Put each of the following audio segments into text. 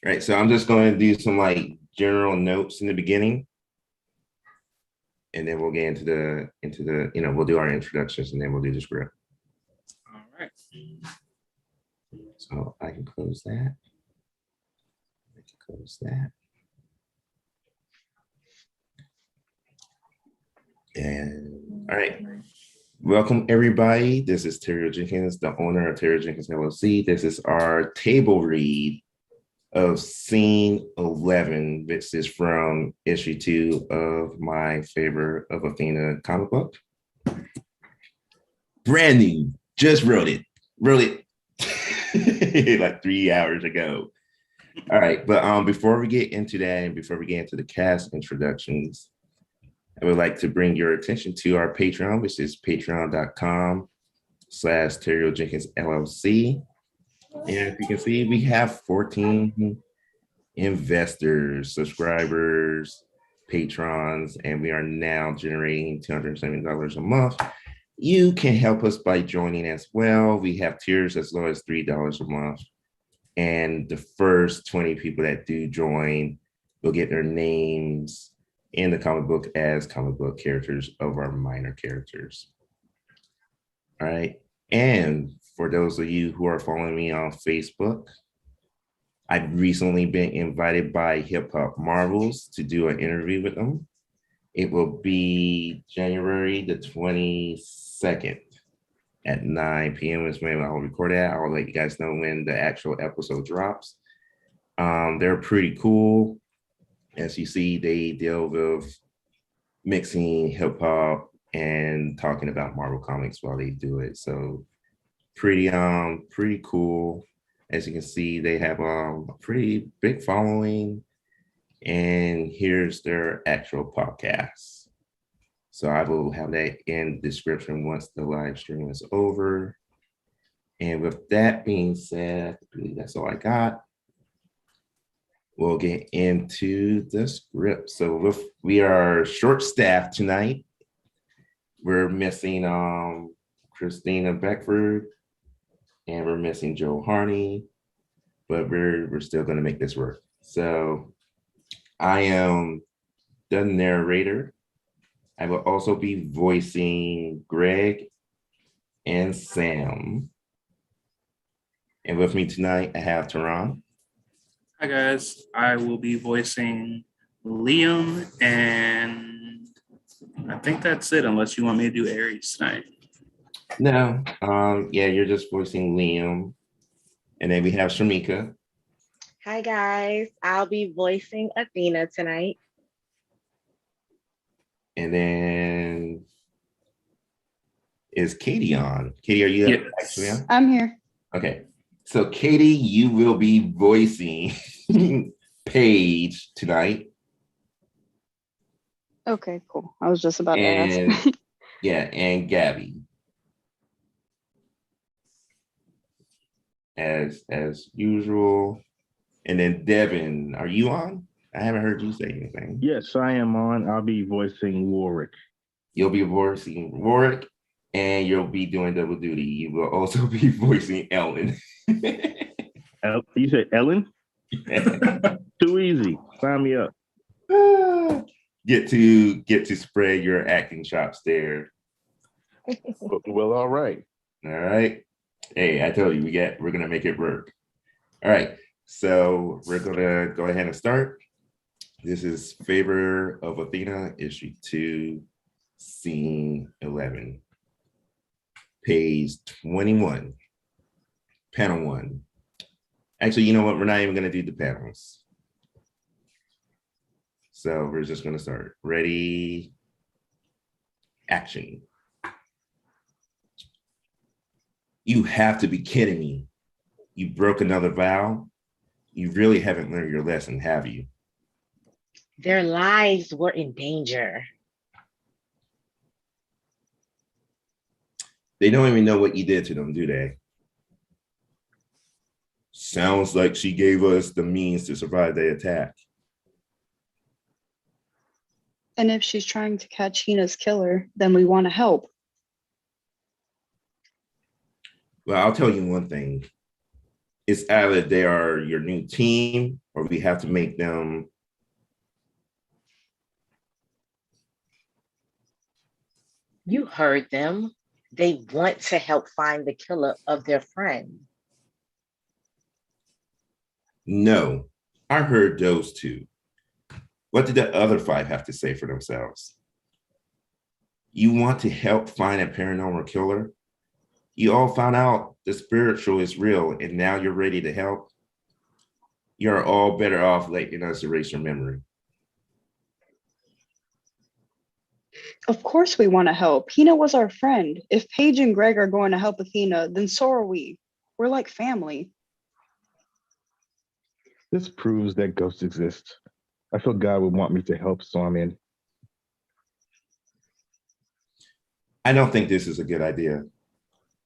Right. So I'm just going to do some like general notes in the beginning, and then we'll get into the we'll do our introductions and then we'll do the script. All right. So I can close that. I can close that. And all right. Welcome everybody. This is Terry Jenkins, the owner of Terry Jenkins LLC. This is our table read of scene 11. This is from issue 2 of my Favor of Athena comic book. Brand new. Just wrote it. Like 3 hours ago. All right, but before we get into that and before we get into the cast introductions, I would like to bring your attention to our Patreon, which is patreon.com/Terry Jenkins LLC. And if you can see, we have 14 investors, subscribers, patrons, and we are now generating $270 a month. You can help us by joining as well. We have tiers as low as $3 a month. And the first 20 people that do join will get their names in the comic book as comic book characters of our minor characters. All right. And for those of you who are following me on Facebook, I've recently been invited by Hip Hop Marvels to do an interview with them. It will be January the 22nd at 9 p.m. is when I'll record that. I'll let you guys know when the actual episode drops. They're pretty cool. As you see, they deal with mixing hip hop and talking about Marvel comics while they do it. So pretty cool. As you can see, they have a pretty big following. And here's their actual podcast. So I will have that in the description once the live stream is over. And with that being said, I believe that's all I got. We'll get into the script. So we are short-staffed tonight. We're missing Christina Beckford, and we're missing Joe Harney, but we're still going to make this work. So I am the narrator. I will also be voicing Greg and Sam. And with me tonight, I have Tehran. Hi, guys. I will be voicing Liam, and I think that's it, unless you want me to do Aries tonight. No, yeah, you're just voicing Liam. And then we have Shamika. Hi, guys. I'll be voicing Athena tonight. And then is Katie on? Katie, are you Yes. actually on? I'm here. Okay. So Katie, you will be voicing Paige tonight. Okay, cool. I was just about to And ask. yeah, and Gabby. As usual. And then Devin, are you on? I haven't heard you say anything. Yes, I am on. I'll be voicing Warwick. You'll be voicing Warwick, and you'll be doing double duty. You will also be voicing Ellen. You said Ellen? Too easy. Sign me up. Get to spread your acting chops there. Well, all right. All right. Hey, I told you we're gonna make it work. All right. So we're gonna go ahead and start. This is Favor of Athena, issue 2, scene 11, page 21, panel 1. Actually, you know what? We're not even gonna do the panels. So we're just gonna start. Ready? Action. You have to be kidding me. You broke another vow? You really haven't learned your lesson, have you? Their lives were in danger. They don't even know what you did to them, do they? Sounds like she gave us the means to survive the attack. And if she's trying to catch Hina's killer, then we want to help. Well, I'll tell you one thing. It's either they are your new team or we have to make them. You heard them. They want to help find the killer of their friend. No, I heard those two. What did the other five have to say for themselves? You want to help find a paranormal killer? You all found out the spiritual is real and now you're ready to help? You're all better off letting us erase your memory. Of course we want to help. Hina was our friend. If Paige and Greg are going to help Athena, then so are we. We're like family. This proves that ghosts exist. I feel God would want me to help, so I'm in. I don't think this is a good idea.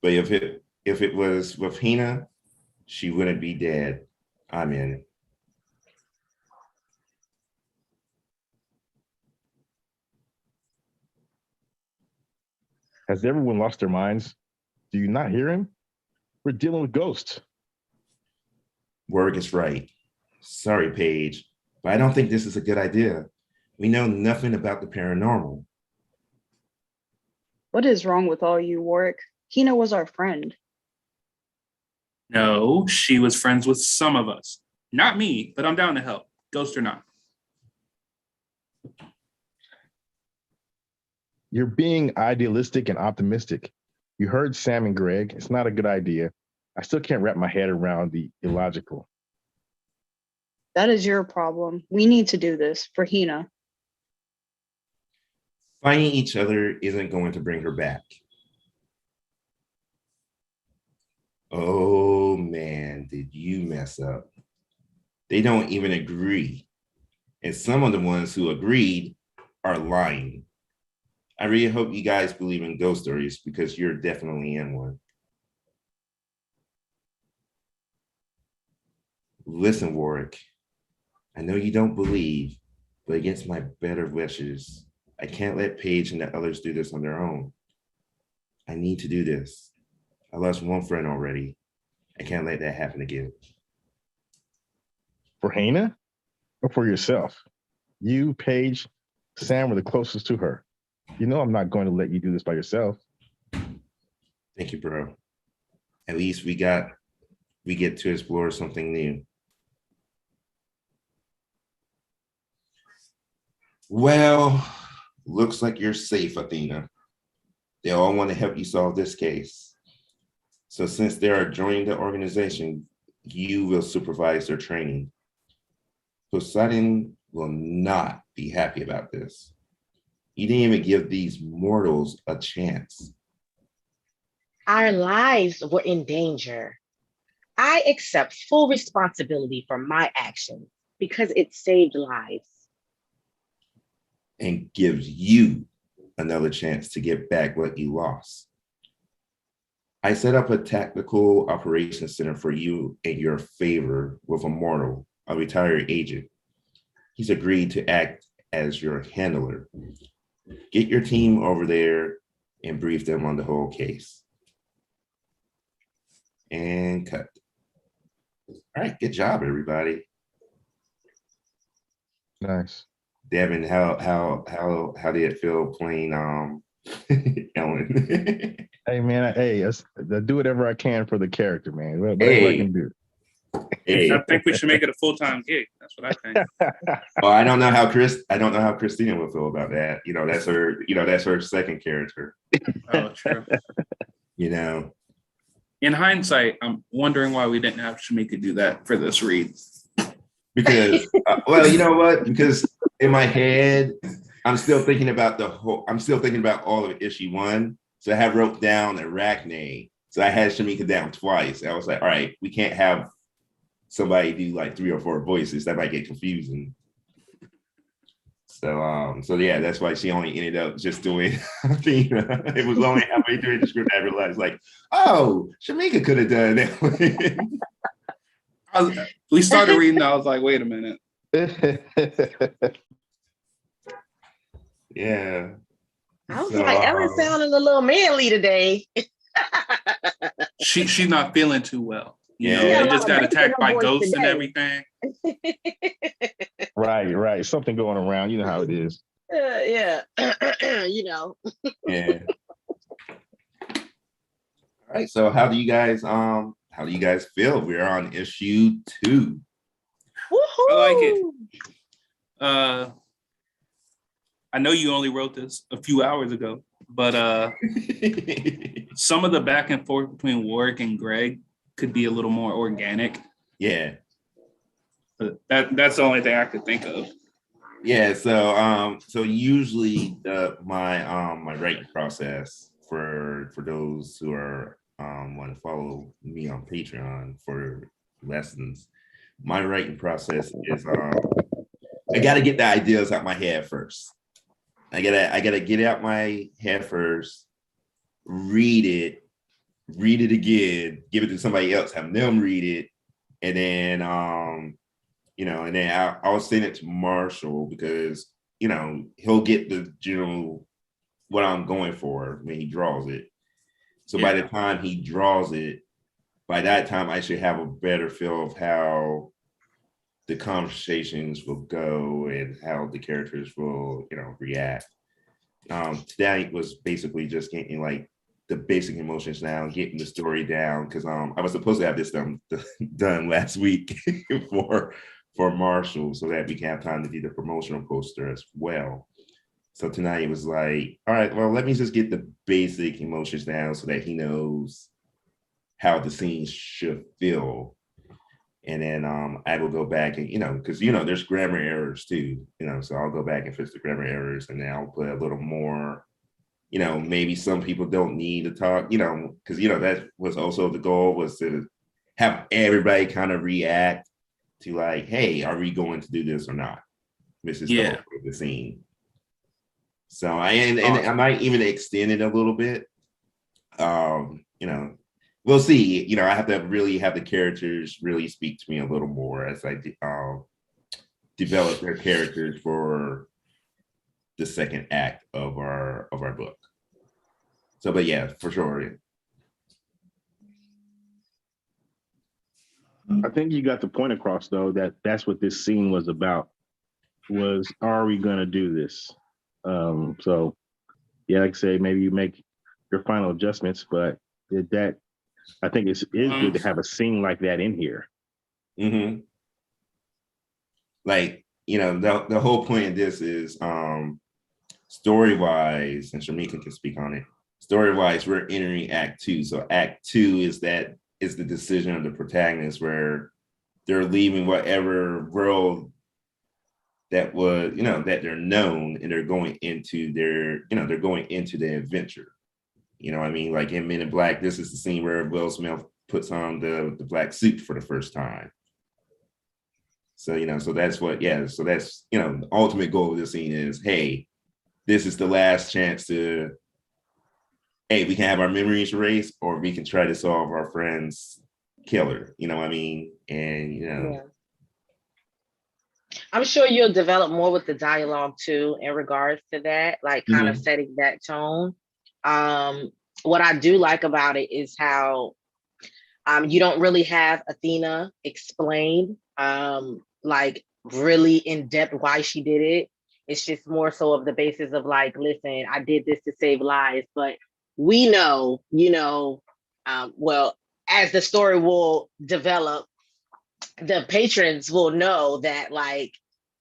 But if it was with Hina, she wouldn't be dead. I'm in. Has everyone lost their minds? Do you not hear him? We're dealing with ghosts. Work is right. Sorry, Paige, but I don't think this is a good idea. We know nothing about the paranormal. What is wrong with all you, Warwick? Hina was our friend. No, she was friends with some of us. Not me, but I'm down to help, ghost or not. You're being idealistic and optimistic. You heard Sam and Greg. It's not a good idea. I still can't wrap my head around the illogical. That is your problem. We need to do this for Hina. Finding each other isn't going to bring her back. Oh man, did you mess up? They don't even agree. And some of the ones who agreed are lying. I really hope you guys believe in ghost stories because you're definitely in one. Listen, Warwick, I know you don't believe, but against my better wishes, I can't let Paige and the others do this on their own. I need to do this. I lost one friend already. I can't let that happen again. For Hina or for yourself? You, Paige, Sam were the closest to her. You know I'm not going to let you do this by yourself. Thank you, bro. At least we get to explore something new. Well, looks like you're safe, Athena. They all want to help you solve this case. So since they are joining the organization, you will supervise their training. Poseidon will not be happy about this. You didn't even give these mortals a chance. Our lives were in danger. I accept full responsibility for my actions because it saved lives. And gives you another chance to get back what you lost. I set up a tactical operations center for you in your favor with a mortal, a retired agent. He's agreed to act as your handler. Get your team over there and brief them on the whole case. And cut. All right, good job, everybody. Nice. Devin, how did it feel playing Ellen? Hey man, I do whatever I can for the character, man. Whatever I Hey. can do. Hey. I think we should make it a full-time gig. That's what I think. Well, I don't know how Christina will feel about that. That's her second character. Oh, true. In hindsight, I'm wondering why we didn't have Shamika do that for this read. Because well, you know what? Because in my head, I'm still thinking about all of issue 1. So I have wrote down Arachne. So I had Shamika down twice. I was like, all right, we can't have somebody do like 3 or 4 voices. That might get confusing. So yeah, that's why she only ended up just doing Athena. It was only halfway through the script I realized, like, oh, Shamika could have done that. We started reading. I was like, wait a minute. Yeah. I was like, Ellen sounding a little manly today. She's not feeling too well. You Yeah. know, Yeah, they a just got lot of attacked by boys ghosts and today. everything. Right. Something going around. You know how it is. Yeah. You know. Yeah. All right. So how do you guys feel? We're on issue 2. I like it. Woohoo! I know you only wrote this a few hours ago, but some of the back and forth between Warwick and Greg could be a little more organic. Yeah. But that's the only thing I could think of. Yeah, so usually my writing process for those who are want to follow me on Patreon for lessons, my writing process is I gotta get the ideas out my head first. I gotta get out my head first, read it again, give it to somebody else, have them read it, and then and then I'll send it to Marshall because he'll get the general what I'm going for when he draws it. So by the time he draws it, by that time I should have a better feel of how the conversations will go and how the characters will react. Today was basically just getting like the basic emotions down, getting the story down, because I was supposed to have this done last week for Marshall so that we can have time to do the promotional poster as well. So tonight it was like, all right, well, let me just get the basic emotions down so that he knows how the scene should feel. And then I will go back and, because, there's grammar errors too, so I'll go back and fix the grammar errors, and then I'll put a little more, maybe some people don't need to talk, because, that was also the goal, was to have everybody kind of react to like, hey, are we going to do this or not? This is the scene. So I might even extend it a little bit. We'll see. I have to really have the characters really speak to me a little more as I develop their characters for the second act of our book. So, but yeah, for sure. I think you got the point across, though, that's what this scene was about. Was, are we going to do this? So, yeah, like I say, maybe you make your final adjustments, but that I think is good to have a scene like that in here. Mm-hmm. Like, the whole point of this is story-wise, and Shamika can speak on it. Story-wise, we're entering Act 2. So Act 2 is the decision of the protagonist, where they're leaving whatever world that was, that they're known, and they're going into the adventure. I mean, like in Men in Black, this is the scene where Will Smith puts on the black suit for the first time. So, so that's the ultimate goal of this scene is, hey, this is the last chance to, hey, we can have our memories erased, or we can try to solve our friend's killer, what I mean? And, Yeah. I'm sure you'll develop more with the dialogue too in regards to that, like kind of setting that tone. What I do like about it is how you don't really have Athena explain like really in depth why she did it. It's just more so of the basis of like, listen, I did this to save lives, but we know, well, as the story will develop, the patrons will know that, like,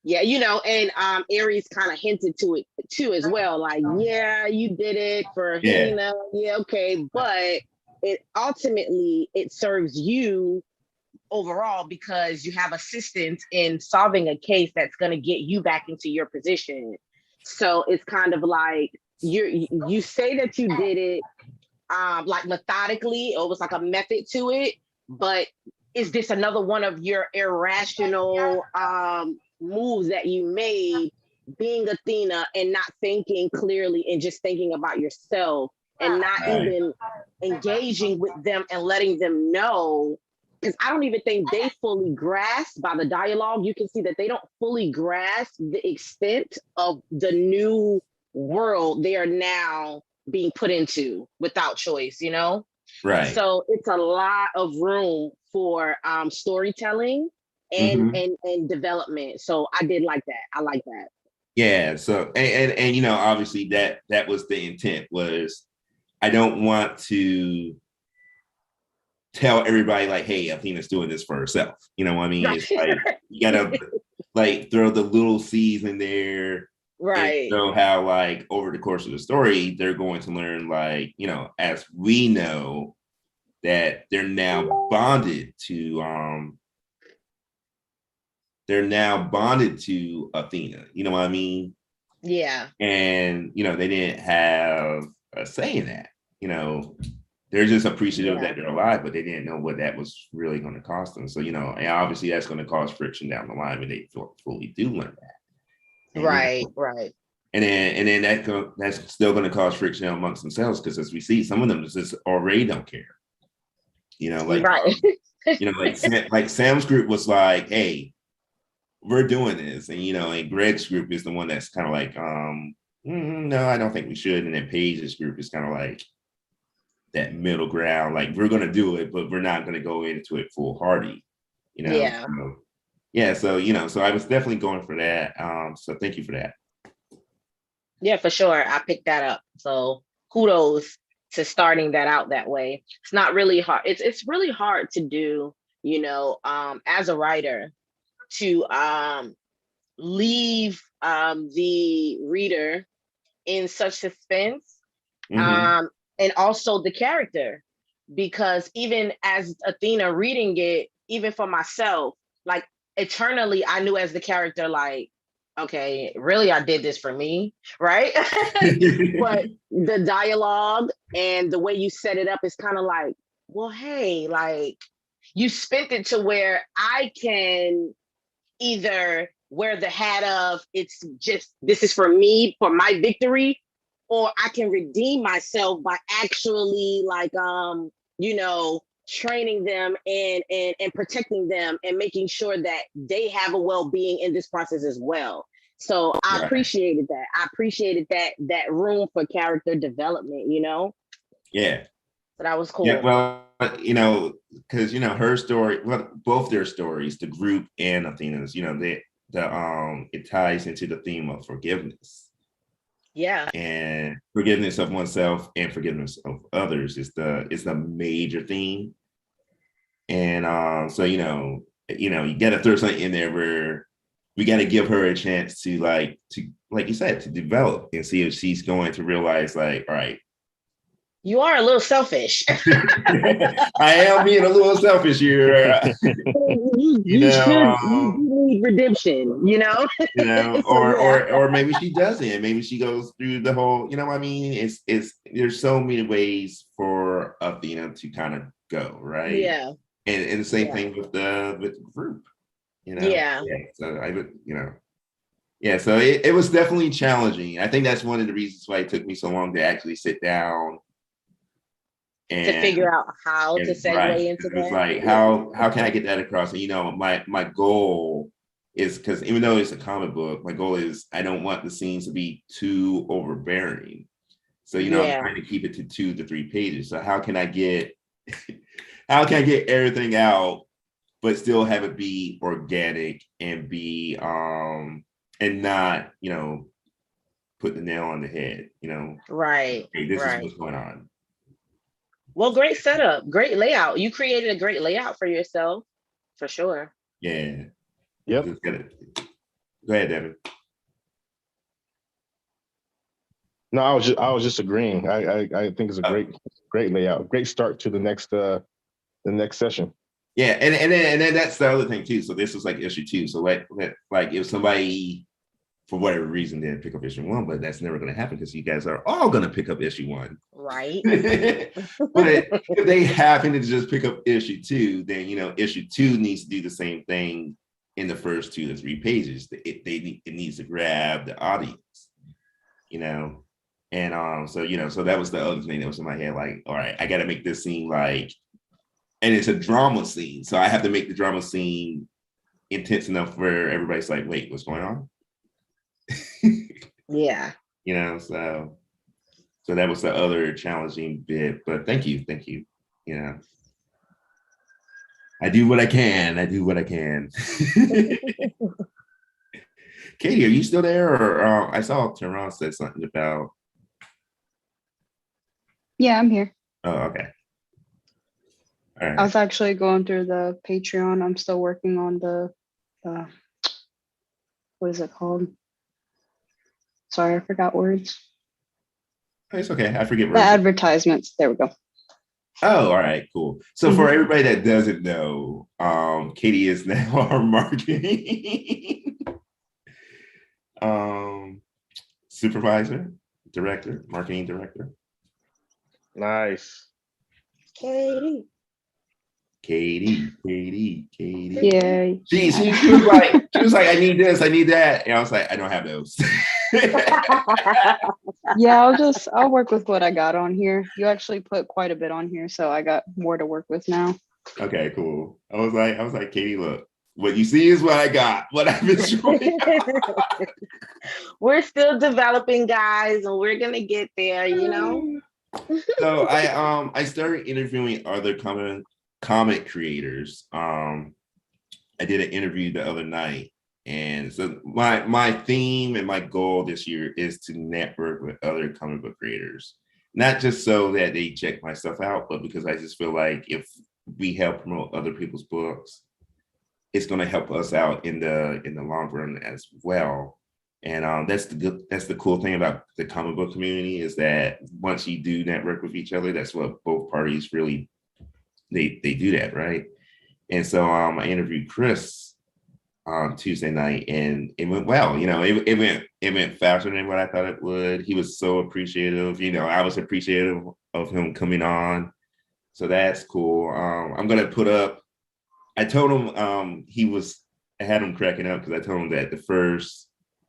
yeah, and Aries kind of hinted to it too as well, like, yeah, you did it for Hina, yeah, okay, but it ultimately it serves you overall because you have assistance in solving a case that's going to get you back into your position. So it's kind of like you say that you did it like methodically, it was like a method to it, but is this another one of your irrational moves that you made, being Athena and not thinking clearly and just thinking about yourself and not even engaging with them and letting them know? Because I don't even think they fully grasp by the dialogue. You can see that they don't fully grasp the extent of the new world they are now being put into without choice, Right. So it's a lot of room for storytelling and development. So I did like that. I like that. Yeah. So and you know, obviously that was the intent. Was I don't want to tell everybody like, hey, Athena's doing this for herself. You know what I mean? It's like you gotta like throw the little seeds in there. Right. And show how like over the course of the story, they're going to learn, like, you know, as we know that they're now bonded to Athena. You know what I mean? Yeah. And you know, they didn't have a say in that. You know, they're just appreciative that they're alive, but they didn't know what that was really going to cost them. So, you know, and obviously that's going to cause friction down the line when they fully do learn that. And, right, you know, right. And then that's still going to cause friction amongst themselves, because as we see, some of them just already don't care. You know, like right. you know, like Sam's group was like, "Hey, we're doing this," and you know, and Greg's group is the one that's kind of like, "No, I don't think we should," and then Paige's group is kind of like that middle ground, like we're going to do it, but we're not going to go into it foolhardy. You know, Yeah. so, yeah. So you know, so I was definitely going for that. So thank you for that. Yeah, for sure. I picked that up. So kudos to starting that out that way. It's not really hard. It's really hard to do, you know, as a writer, to leave the reader in such suspense, and also the character, because even as Athena reading it, even for myself, like eternally, I knew as the character, like, okay, really, I did this for me, right? But the dialogue and the way you set it up is kind of like, well, hey, like you spent it to where I can either wear the hat of it's just this is for me, for my victory, or I can redeem myself by actually like you know, training them and protecting them and making sure that they have a well-being in this process as well. So I appreciated that. I appreciated that room for character development, you know? Yeah. So that was cool. Yeah, well, you know, because you know her story, well, both their stories, the group and Athena's, you know, it ties into the theme of forgiveness. Yeah. And forgiveness of oneself and forgiveness of others is the major theme. And so you know, you got to throw something in there where we got to give her a chance to like you said, to develop and see if she's going to realize, like, all right, you are a little selfish. I am being a little selfish here. you should need redemption, you know? You know, or maybe she doesn't. Maybe she goes through the whole, you know what I mean? It's there's so many ways for Athena to kind of go, right? Yeah. And the same thing with the group, you know. Yeah. So I would, you know. Yeah, so it was definitely challenging. I think that's one of the reasons why it took me so long to actually sit down and to figure out how to segue into that. It's like, how can I get that across? And you know, my goal is, because even though it's a comic book, my goal is I don't want the scenes to be too overbearing. So you know, I'm trying to keep it to 2 to 3 pages. So how can I get everything out, but still have it be organic and be and not, you know, put the nail on the head, you know. Right. Hey, this is what's going on. Well, great setup, great layout. You created a great layout for yourself, for sure. Yeah. Yep. Go ahead, Devin. No, I was just agreeing. I think it's a great layout, great start to the next session. Yeah, and then that's the other thing too. So this was like issue 2. So like if somebody for whatever reason didn't pick up issue 1, but that's never going to happen because you guys are all going to pick up issue 1. Right. But if they happen to just pick up issue 2, then you know issue 2 needs to do the same thing in the first 2 to 3 pages. It needs to grab the audience, you know. And so you know, so that was the other thing that was in my head. Like, all right, I got to make this scene like, and it's a drama scene, so I have to make the drama scene intense enough where everybody's like, wait, what's going on? Yeah. You know, so that was the other challenging bit. But thank you. you know, I do what I can. I do what I can. Katie, are you still there? Or I saw Tehran said something about. Yeah, I'm here. Oh, okay. All I right. was actually going through the Patreon. I'm still working on the what is it called? Sorry, I forgot words. It's okay. I forget The words. advertisements. There we go. Oh, all right, cool. So for everybody that doesn't know, Katie is now our marketing supervisor, director, marketing director. Nice. Katie. Yeah. She was like, I need this, I need that. And I was like, I don't have those. Yeah, I'll work with what I got on here. You actually put quite a bit on here, so I got more to work with now. Okay, cool. I was like, Katie, look, what you see is what I got, what I've been showing. We're still developing, guys, and we're gonna get there, you know. So I started interviewing other comic creators. I did an interview the other night, and so my theme and my goal this year is to network with other comic book creators, not just so that they check my stuff out, but because I just feel like if we help promote other people's books, it's going to help us out in the long run as well. And that's the cool thing about the comic book community is that once you do network with each other, that's what both parties really they do that, right? And so I interviewed Chris on Tuesday night, and it went well. You know, it went faster than what I thought it would. He was so appreciative. You know, I was appreciative of him coming on, so that's cool. I'm gonna put up. I told him I had him cracking up because I told him that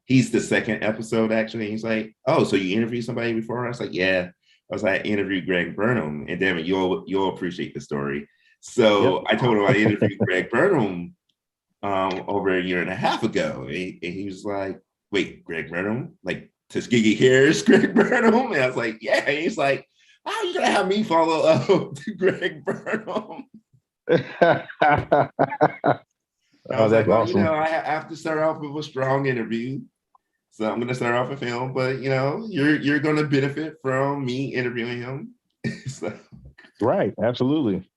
he's the second episode actually. He's like, oh, so you interviewed somebody before? I was like, yeah. I was like, I interviewed Greg Burnham, and damn it, you'll appreciate the story. So I told him I interviewed Greg Burnham over a year and a half ago, and he was like, wait, Greg Burnham, like Tuskegee Cares, Greg Burnham, and I was like, yeah. And he's like, how are you gonna have me follow up to Greg Burnham? I was like, well, awesome. you know, I have to start off with a strong interview. So I'm going to start off with him, but you know, you're going to benefit from me interviewing him. So, right. Absolutely.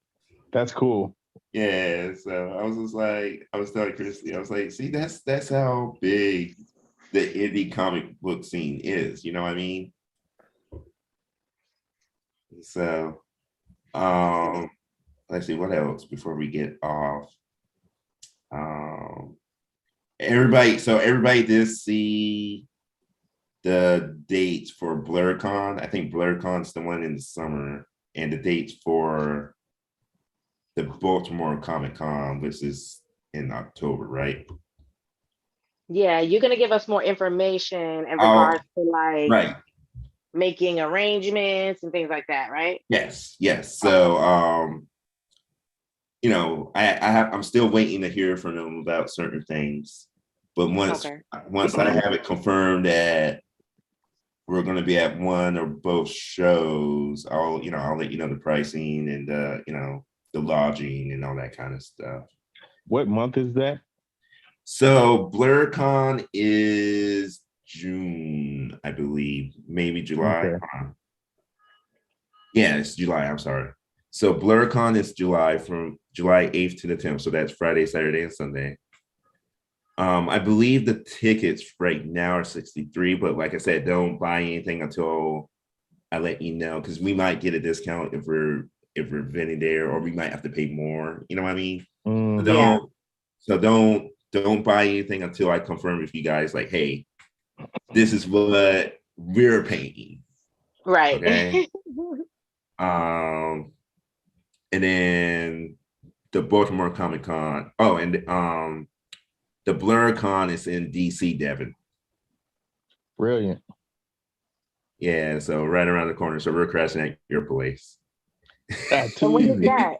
That's cool. Yeah. So I was just like, I was telling Christy, I was like, see, that's how big the indie comic book scene is. You know what I mean? So, let's see what else before we get off. Everybody did see the dates for BlurCon. I think BlurCon's the one in the summer, and the dates for the Baltimore Comic Con, which is in October, right? Yeah, you're gonna give us more information in regards to like right. making arrangements and things like that, right? Yes. So you know, I'm still waiting to hear from them about certain things. But once I have it confirmed that we're going to be at one or both shows, I'll let you know the pricing and the lodging and all that kind of stuff. What month is that? So BlurCon is June, I believe, maybe July. Okay. Yeah, it's July. I'm sorry. So BlurCon is July, from July 8th to the 10th. So that's Friday, Saturday, and Sunday. I believe the tickets right now are $63, but like I said, don't buy anything until I let you know, because we might get a discount if we're vending there, or we might have to pay more. You know what I mean? Mm-hmm. So don't buy anything until I confirm with you guys, like, hey, this is what we're paying. Right. Okay. And then the Baltimore Comic Con. Oh, and the BlurCon is in DC, Devon. Brilliant. Yeah, so right around the corner. So we're crashing at your place. So when is that?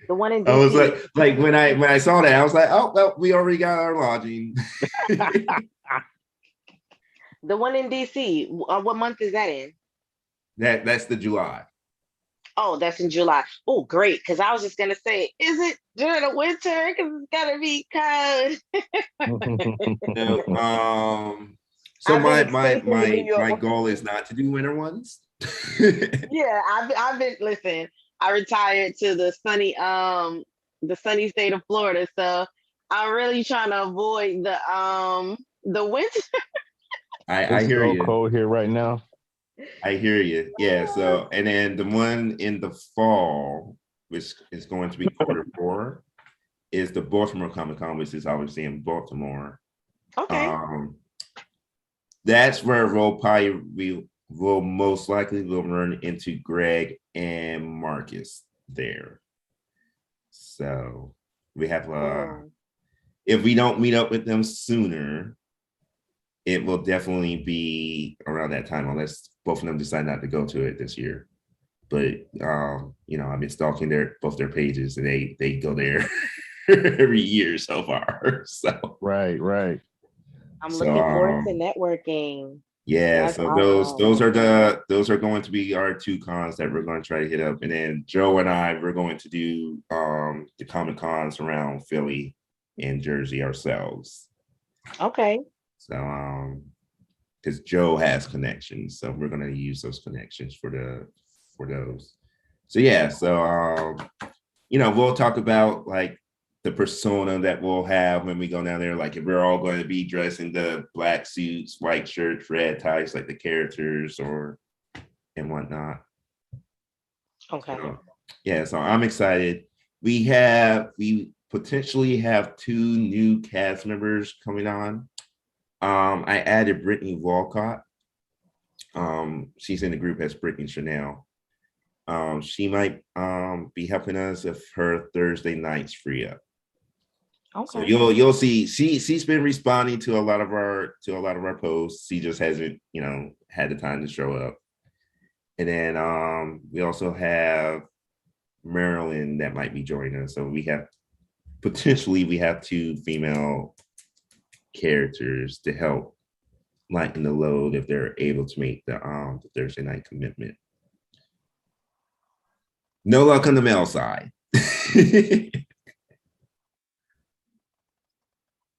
The one in DC. I was like when I saw that, I was like, oh well, we already got our lodging. The one in DC. What month is that in? That's the July. Oh, that's in July. Oh, great. Because I was just gonna say, is it during the winter? Because it's gonna be cold. No, so I've been my experiencing the New York. my goal is not to do winter ones. Yeah, I've been listen. I retired to the sunny state of Florida, so I'm really trying to avoid the winter. I It's hear so you. cold here right now. I hear you. Yeah. So, and then the one in the fall, which is going to be quarter 4, is the Baltimore Comic Con, which is obviously in Baltimore. Okay. That's where we will most likely will run into Greg and Marcus there. So we have Cool. if we don't meet up with them sooner, it will definitely be around that time, unless both of them decide not to go to it this year. But I've been stalking both their pages, and they go there every year so far. So Right. I'm so looking forward to networking. yeah, That's so awesome. those are going to be our 2 cons that we're going to try to hit up, and then Joe and I we're going to do the Comic Cons around Philly and Jersey ourselves. Okay. So because Joe has connections, so we're going to use those connections for those. So yeah, so we'll talk about like the persona that we'll have when we go down there. Like if we're all going to be dressed in the black suits, white shirts, red ties, like the characters and whatnot. Okay. So, yeah, so I'm excited. We potentially have 2 new cast members coming on. I added Brittany Walcott. She's in the group as Brittany Chanel. She might be helping us if her Thursday nights free up. Okay. So you'll see she's been responding to a lot of our posts. She just hasn't had the time to show up. And then we also have Marilyn that might be joining us. So we have 2 female characters to help lighten the load if they're able to make the Thursday night commitment. No luck on the male side.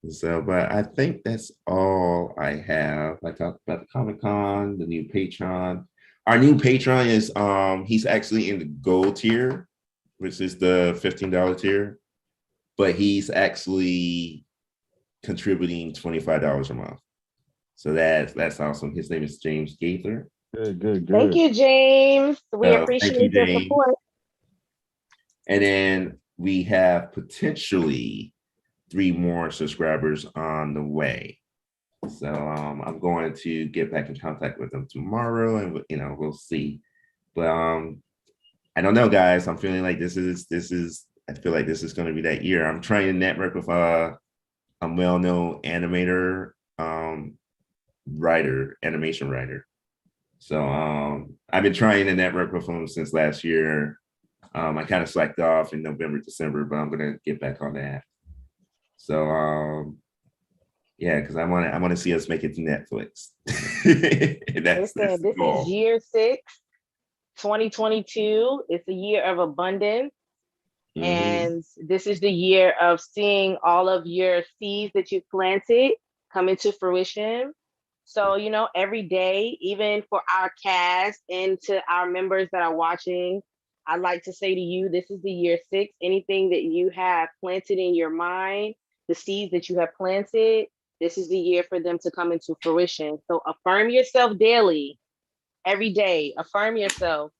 So, but I think that's all I have. I talked about the Comic Con, the new Patreon. Our new Patreon is he's actually in the gold tier, which is the $15 tier, but he's actually contributing $25 a month. So that's awesome. His name is James Gaither. Good. Thank you, James. We Thank appreciate you, your James. support. And then we have potentially 3 more subscribers on the way. So I'm going to get back in contact with them tomorrow, and we'll see. But I don't know, guys. I'm feeling like this is I feel like this is going to be that year. I'm trying to network with a well-known animator, animation writer. So I've been trying to network with him since last year. I kind of slacked off in November, December, but I'm gonna get back on that. So yeah, because I want to see us make it to Netflix. that's Listen, the this goal. is year 6, 2022. It's a year of abundance. Mhm. And this is the year of seeing all of your seeds that you planted come into fruition. So, every day, even for our cast and to our members that are watching, I'd like to say to you, this is the year 6. Anything that you have planted in your mind, the seeds that you have planted, this is the year for them to come into fruition. So affirm yourself daily, every day. Affirm yourself.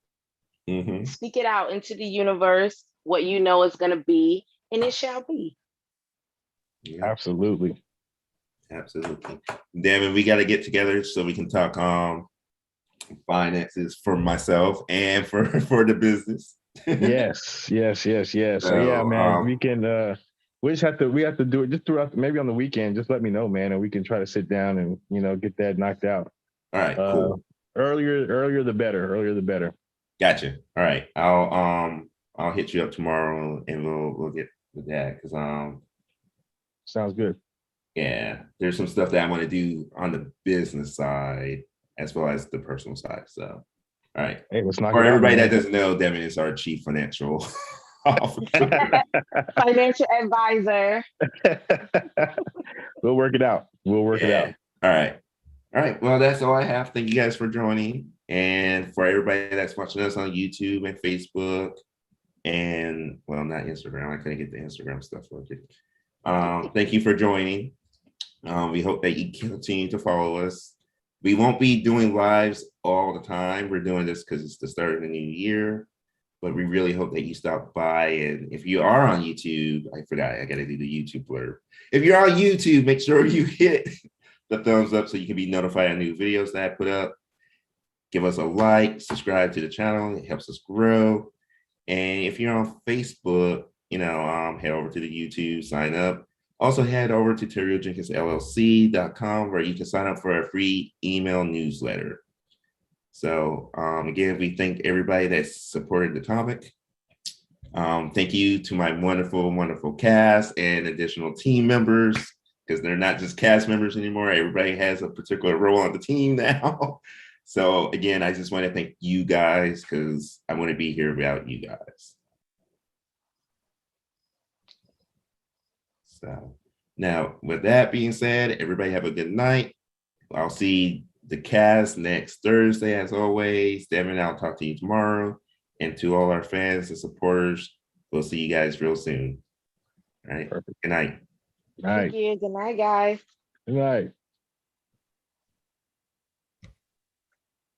Mhm. Speak it out into the universe, what you know is going to be, and it shall be. Yeah, Absolutely. Damn, we got to get together so we can talk finances for myself and for the business. Yes. So yeah, man, we can we have to do it just throughout, maybe on the weekend. Just let me know, man, and we can try to sit down and get that knocked out. All right, cool. Earlier the better. Gotcha. All right, I'll hit you up tomorrow and we'll get with that because Sounds good. yeah, there's some stuff that I want to do on the business side as well as the personal side. So All right. Hey, let's knock For it out, everybody that man. doesn't know, Devin is our chief financial officer. Financial advisor. We'll work it out. We'll work it out. All right. All right. Well, that's all I have. Thank you guys for joining. And for everybody that's watching us on YouTube and Facebook and, well, not Instagram. I couldn't get the Instagram stuff working. Thank you for joining. We hope that you continue to follow us. We won't be doing lives all the time. We're doing this because it's the start of the new year. But we really hope that you stop by. And if you are on YouTube, I forgot, I got to do the YouTube blurb. If you're on YouTube, make sure you hit the thumbs up so you can be notified of new videos that I put up. Give us a like, subscribe to the channel. It helps us grow. And if you're on Facebook, head over to the YouTube, sign up. Also head over to TerrellJenkinsLLC.com where you can sign up for a free email newsletter. So again, we thank everybody that's supported the topic. Thank you to my wonderful, wonderful cast and additional team members, because they're not just cast members anymore. Everybody has a particular role on the team now. So again, I just want to thank you guys because I wouldn't be here without you guys. So now with that being said, everybody have a good night. I'll see the cast next Thursday, as always. Devin, I'll talk to you tomorrow. And to all our fans and supporters, we'll see you guys real soon. All right. Perfect. Good night. All right. Thank you. Good night, guys. Good night.